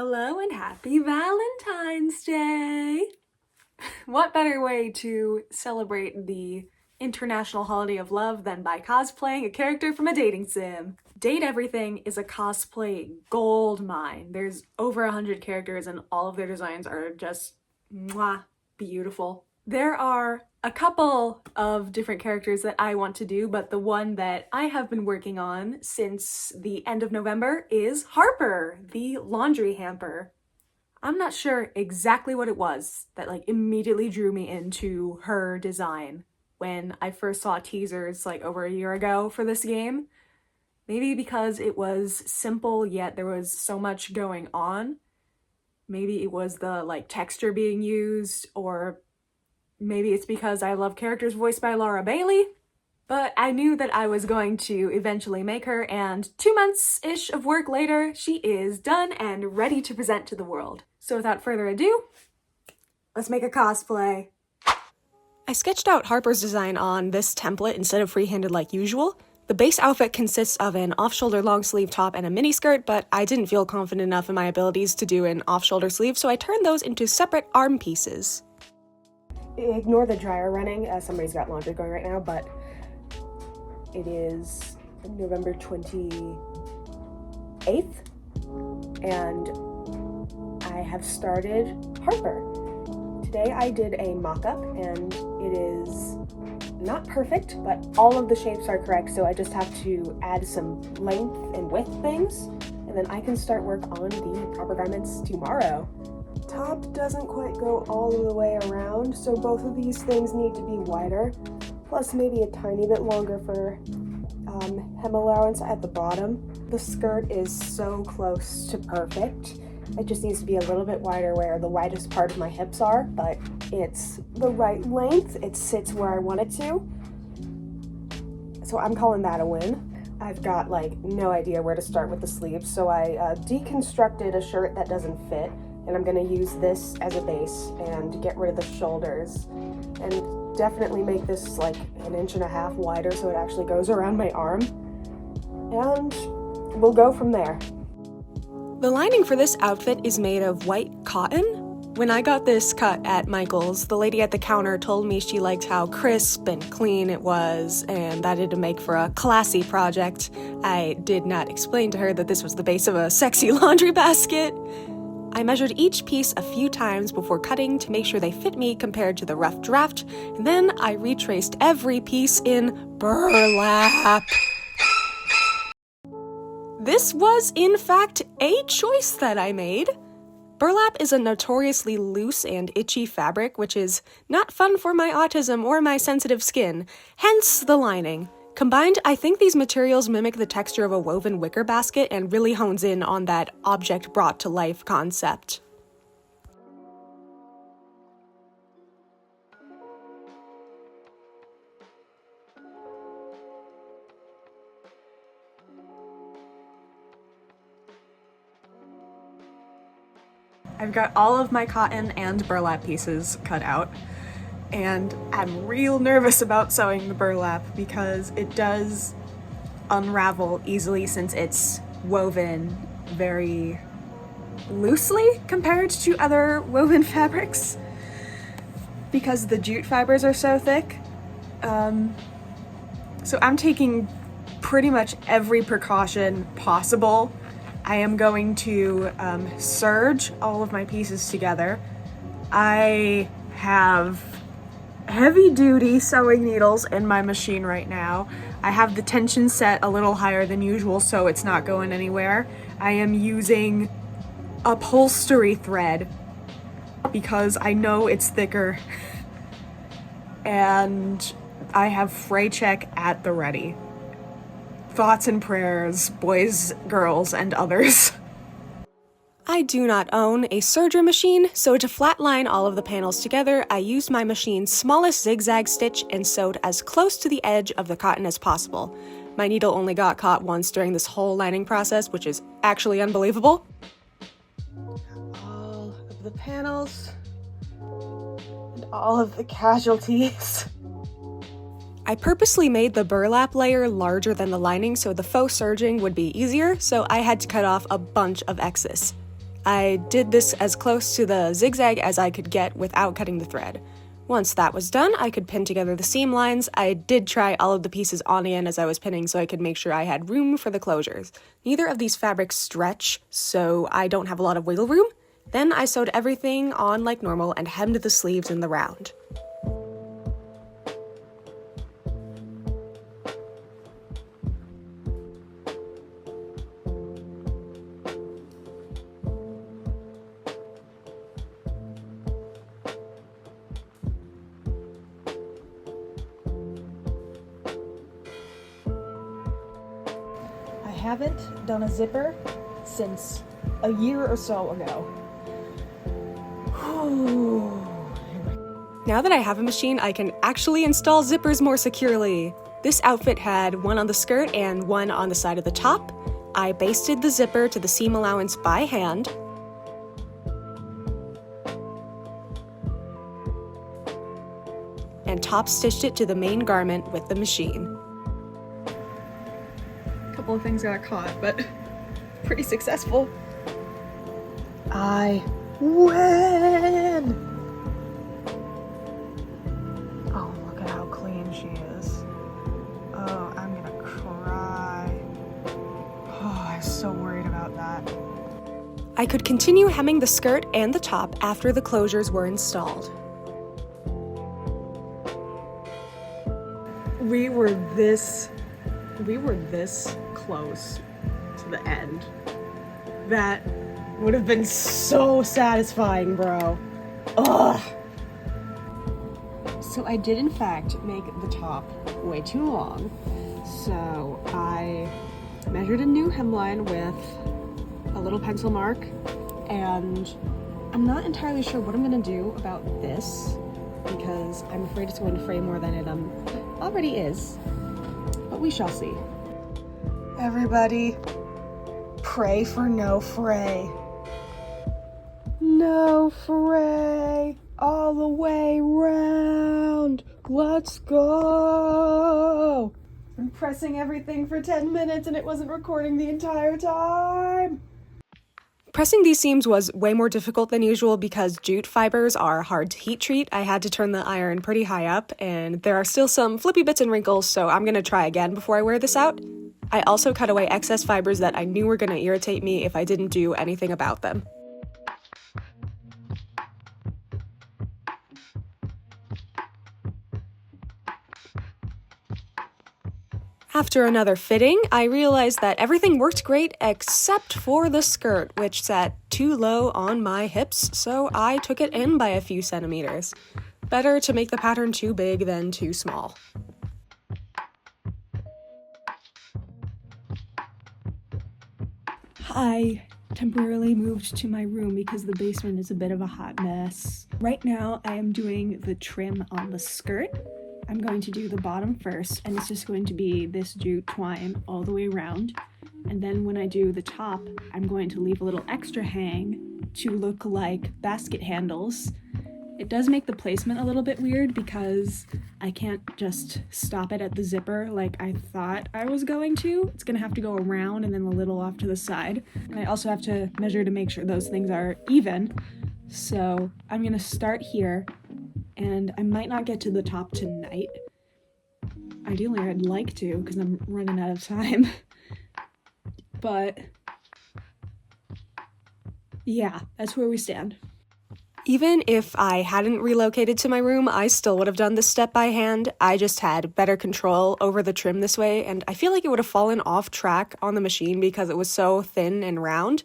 Hello and happy Valentine's Day! What better way to celebrate the International Holiday of Love than by cosplaying a character from a dating sim? Date Everything is a cosplay gold mine. There's over 100 characters and all of their designs are just mwah, beautiful. There are a couple of different characters that I want to do, but the one that I have been working on since the end of November is Harper, the laundry hamper. I'm not sure exactly what it was that immediately drew me into her design when I first saw teasers over a year ago for this game. Maybe because it was simple yet there was so much going on. Maybe it was the texture being used, or maybe it's because I love characters voiced by Laura Bailey. But I knew that I was going to eventually make her, and 2 months-ish of work later, she is done and ready to present to the world. So without further ado, let's make a cosplay. I sketched out Harper's design on this template instead of freehanded like usual. The base outfit consists of an off-shoulder long sleeve top and a mini skirt, but I didn't feel confident enough in my abilities to do an off-shoulder sleeve, so I turned those into separate arm pieces. Ignore the dryer running, as somebody's got laundry going right now, but it is November 28th, and I have started Harper. Today I did a mock-up, and it is not perfect, but all of the shapes are correct, so I just have to add some length and width things, and then I can start work on the proper garments tomorrow. Top doesn't quite go all of the way around, so both of these things need to be wider, plus maybe a tiny bit longer for hem allowance at the bottom. The skirt is so close to perfect. It just needs to be a little bit wider where the widest part of my hips are, but it's the right length. It sits where I want it to. So I'm calling that a win. I've got no idea where to start with the sleeves, so I deconstructed a shirt that doesn't fit, and I'm gonna use this as a base and get rid of the shoulders and definitely make this 1.5 inches wider so it actually goes around my arm, and we'll go from there. The lining for this outfit is made of white cotton. When I got this cut at Michael's, the lady at the counter told me she liked how crisp and clean it was and that it'd make for a classy project. I did not explain to her that this was the base of a sexy laundry basket. I measured each piece a few times before cutting to make sure they fit me compared to the rough draft, and then I retraced every piece in burlap. This was, in fact, a choice that I made. Burlap is a notoriously loose and itchy fabric, which is not fun for my autism or my sensitive skin, hence the lining. Combined, I think these materials mimic the texture of a woven wicker basket and really hones in on that object brought to life concept. I've got all of my cotton and burlap pieces cut out, and I'm real nervous about sewing the burlap because it does unravel easily since it's woven very loosely compared to other woven fabrics because the jute fibers are so thick. So I'm taking pretty much every precaution possible. I am going to serge all of my pieces together. I have heavy-duty sewing needles in my machine right now. I have the tension set a little higher than usual so it's not going anywhere. I am using upholstery thread because I know it's thicker. And I have fray check at the ready. Thoughts and prayers, boys, girls, and others. I do not own a serger machine, so to flatline all of the panels together, I used my machine's smallest zigzag stitch and sewed as close to the edge of the cotton as possible. My needle only got caught once during this whole lining process, which is actually unbelievable. All of the panels and all of the casualties. I purposely made the burlap layer larger than the lining so the faux serging would be easier, so I had to cut off a bunch of excess. I did this as close to the zigzag as I could get without cutting the thread. Once that was done, I could pin together the seam lines. I did try all of the pieces on again as I was pinning so I could make sure I had room for the closures. Neither of these fabrics stretch, so I don't have a lot of wiggle room. Then I sewed everything on like normal and hemmed the sleeves in the round. I haven't done a zipper since a year or so ago. Now that I have a machine, I can actually install zippers more securely. This outfit had one on the skirt and one on the side of the top. I basted the zipper to the seam allowance by hand. And top stitched it to the main garment with the machine. A couple of things got caught, but pretty successful. I win! Oh, look at how clean she is. Oh, I'm gonna cry. Oh, I was so worried about that. I could continue hemming the skirt and the top after the closures were installed. We were this close to the end. That would have been so satisfying, bro. Ugh. So I did in fact make the top way too long. So I measured a new hemline with a little pencil mark, and I'm not entirely sure what I'm gonna do about this because I'm afraid it's going to fray more than it already is, but we shall see. Everybody, pray for no fray. No fray, all the way round. Let's go. I'm pressing everything for 10 minutes and it wasn't recording the entire time. Pressing these seams was way more difficult than usual because jute fibers are hard to heat treat. I had to turn the iron pretty high up, and there are still some flippy bits and wrinkles, so I'm gonna try again before I wear this out. I also cut away excess fibers that I knew were gonna irritate me if I didn't do anything about them. After another fitting, I realized that everything worked great except for the skirt, which sat too low on my hips, so I took it in by a few centimeters. Better to make the pattern too big than too small. I temporarily moved to my room because the basement is a bit of a hot mess. Right now, I am doing the trim on the skirt. I'm going to do the bottom first, and it's just going to be this jute twine all the way around. And then when I do the top, I'm going to leave a little extra hang to look like basket handles. It does make the placement a little bit weird because I can't just stop it at the zipper like I thought I was going to. It's gonna have to go around and then a little off to the side. And I also have to measure to make sure those things are even. So I'm gonna start here, and I might not get to the top tonight. Ideally, I'd like to because I'm running out of time. But yeah, that's where we stand. Even if I hadn't relocated to my room, I still would have done this step by hand. I just had better control over the trim this way, and I feel like it would have fallen off track on the machine because it was so thin and round.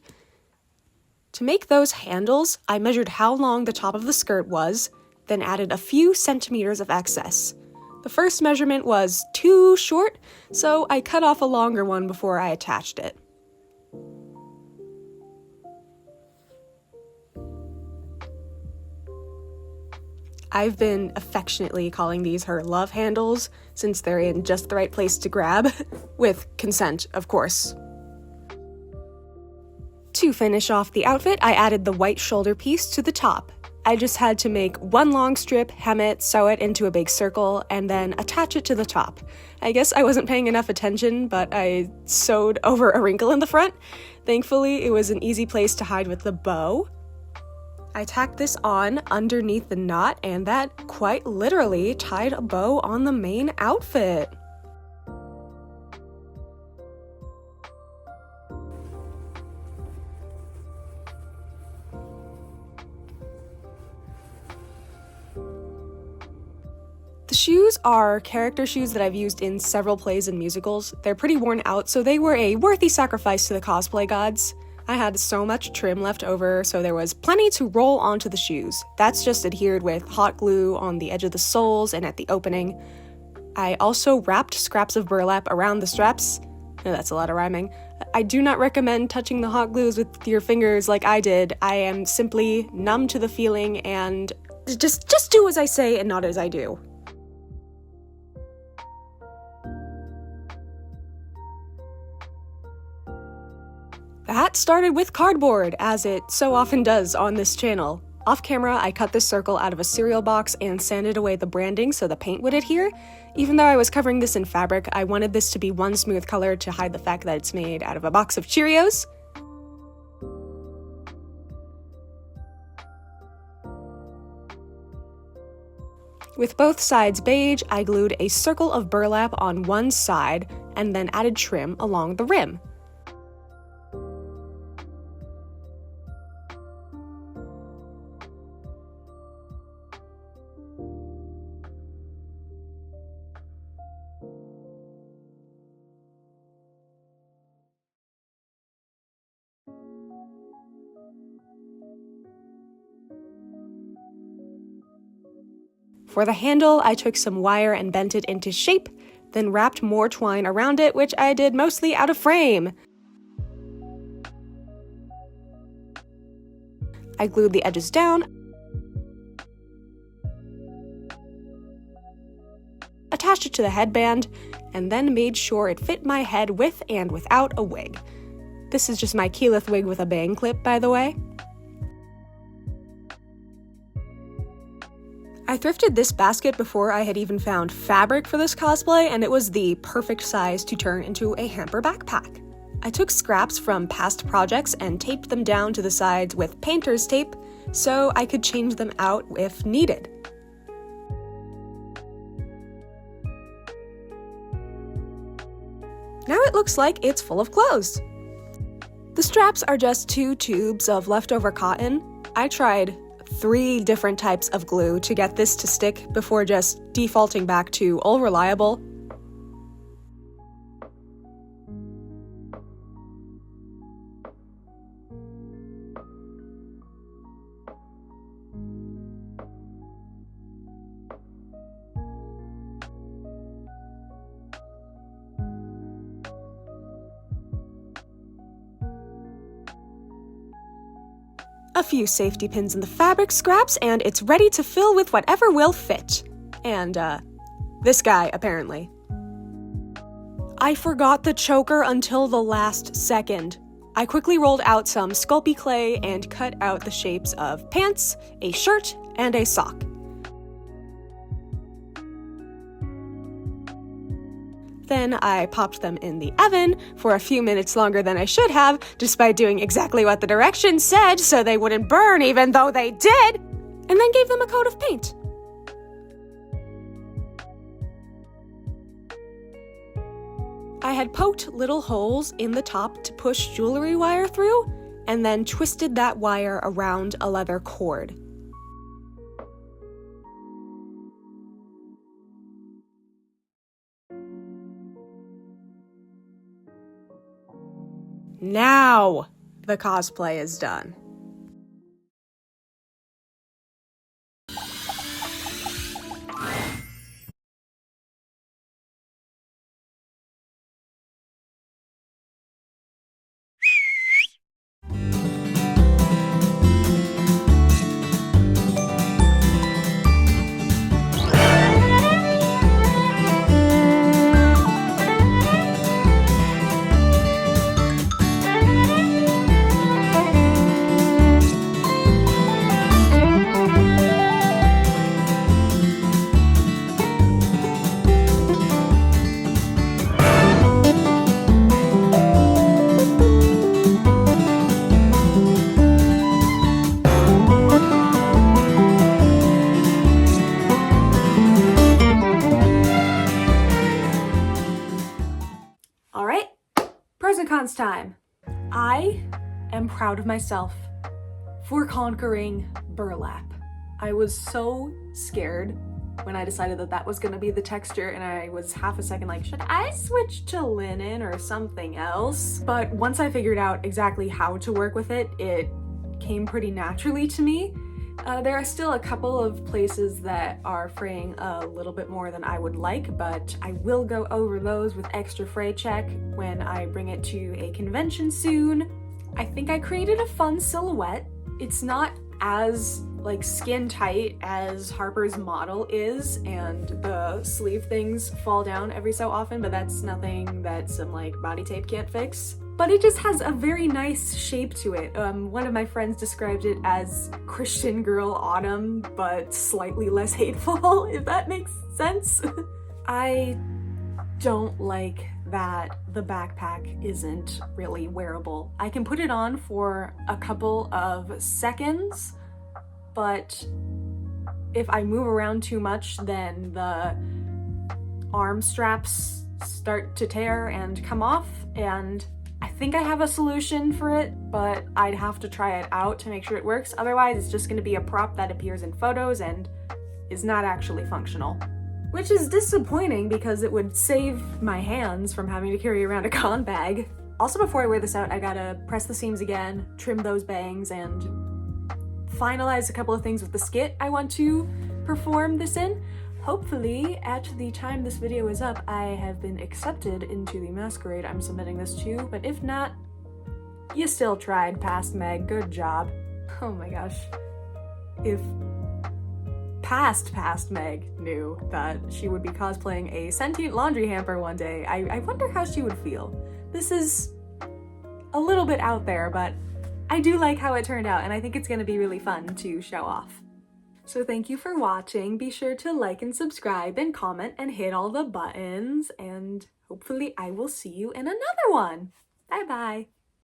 To make those handles, I measured how long the top of the skirt was, then added a few centimeters of excess. The first measurement was too short, so I cut off a longer one before I attached it. I've been affectionately calling these her love handles since they're in just the right place to grab, with consent, of course. To finish off the outfit, I added the white shoulder piece to the top. I just had to make one long strip, hem it, sew it into a big circle, and then attach it to the top. I guess I wasn't paying enough attention, but I sewed over a wrinkle in the front. Thankfully, it was an easy place to hide with the bow. I tacked this on underneath the knot, and that quite literally tied a bow on the main outfit. The shoes are character shoes that I've used in several plays and musicals. They're pretty worn out, so they were a worthy sacrifice to the cosplay gods. I had so much trim left over, so there was plenty to roll onto the shoes. That's just adhered with hot glue on the edge of the soles and at the opening. I also wrapped scraps of burlap around the straps. No, that's a lot of rhyming. I do not recommend touching the hot glues with your fingers like I did. I am simply numb to the feeling, and just do as I say and not as I do. That started with cardboard, as it so often does on this channel. Off camera, I cut this circle out of a cereal box and sanded away the branding so the paint would adhere. Even though I was covering this in fabric, I wanted this to be one smooth color to hide the fact that it's made out of a box of Cheerios. With both sides beige, I glued a circle of burlap on one side and then added trim along the rim. For the handle, I took some wire and bent it into shape, then wrapped more twine around it, which I did mostly out of frame. I glued the edges down, attached it to the headband, and then made sure it fit my head with and without a wig. This is just my Keyleth wig with a bang clip, by the way. I thrifted this basket before I had even found fabric for this cosplay, and it was the perfect size to turn into a hamper backpack. I took scraps from past projects and taped them down to the sides with painter's tape so I could change them out if needed. Now it looks like it's full of clothes. The straps are just 2 tubes of leftover cotton. I tried 3 different types of glue to get this to stick before just defaulting back to All Reliable. A few safety pins in the fabric scraps, and it's ready to fill with whatever will fit. And, this guy, apparently. I forgot the choker until the last second. I quickly rolled out some Sculpey clay and cut out the shapes of pants, a shirt, and a sock. Then I popped them in the oven for a few minutes longer than I should have, despite doing exactly what the directions said so they wouldn't burn even though they did, and then gave them a coat of paint. I had poked little holes in the top to push jewelry wire through, and then twisted that wire around a leather cord. Now the cosplay is done. I am proud of myself for conquering burlap. I was so scared when I decided that that was gonna be the texture, and I was half a second like, should I switch to linen or something else? But once I figured out exactly how to work with it, it came pretty naturally to me. There are still a couple of places that are fraying a little bit more than I would like, but I will go over those with extra fray check when I bring it to a convention soon. I think I created a fun silhouette. It's not as like skin tight as Harper's model is, and the sleeve things fall down every so often, but that's nothing that some like body tape can't fix. But it just has a very nice shape to it. One of my friends described it as Christian Girl Autumn, but slightly less hateful, if that makes sense. I don't like that the backpack isn't really wearable. I can put it on for a couple of seconds, but if I move around too much, then the arm straps start to tear and come off, and I think I have a solution for it, but I'd have to try it out to make sure it works. Otherwise, it's just gonna be a prop that appears in photos and is not actually functional. Which is disappointing because it would save my hands from having to carry around a con bag. Also, before I wear this out, I gotta press the seams again, trim those bangs, and finalize a couple of things with the skit I want to perform this in. Hopefully, at the time this video is up, I have been accepted into the masquerade I'm submitting this to, but if not, you still tried, past Meg, good job. Oh my gosh. If past Meg knew that she would be cosplaying a sentient laundry hamper one day, I wonder how she would feel. This is a little bit out there, but I do like how it turned out, and I think it's gonna be really fun to show off. So thank you for watching. Be sure to like and subscribe and comment and hit all the buttons, and hopefully I will see you in another one. Bye bye.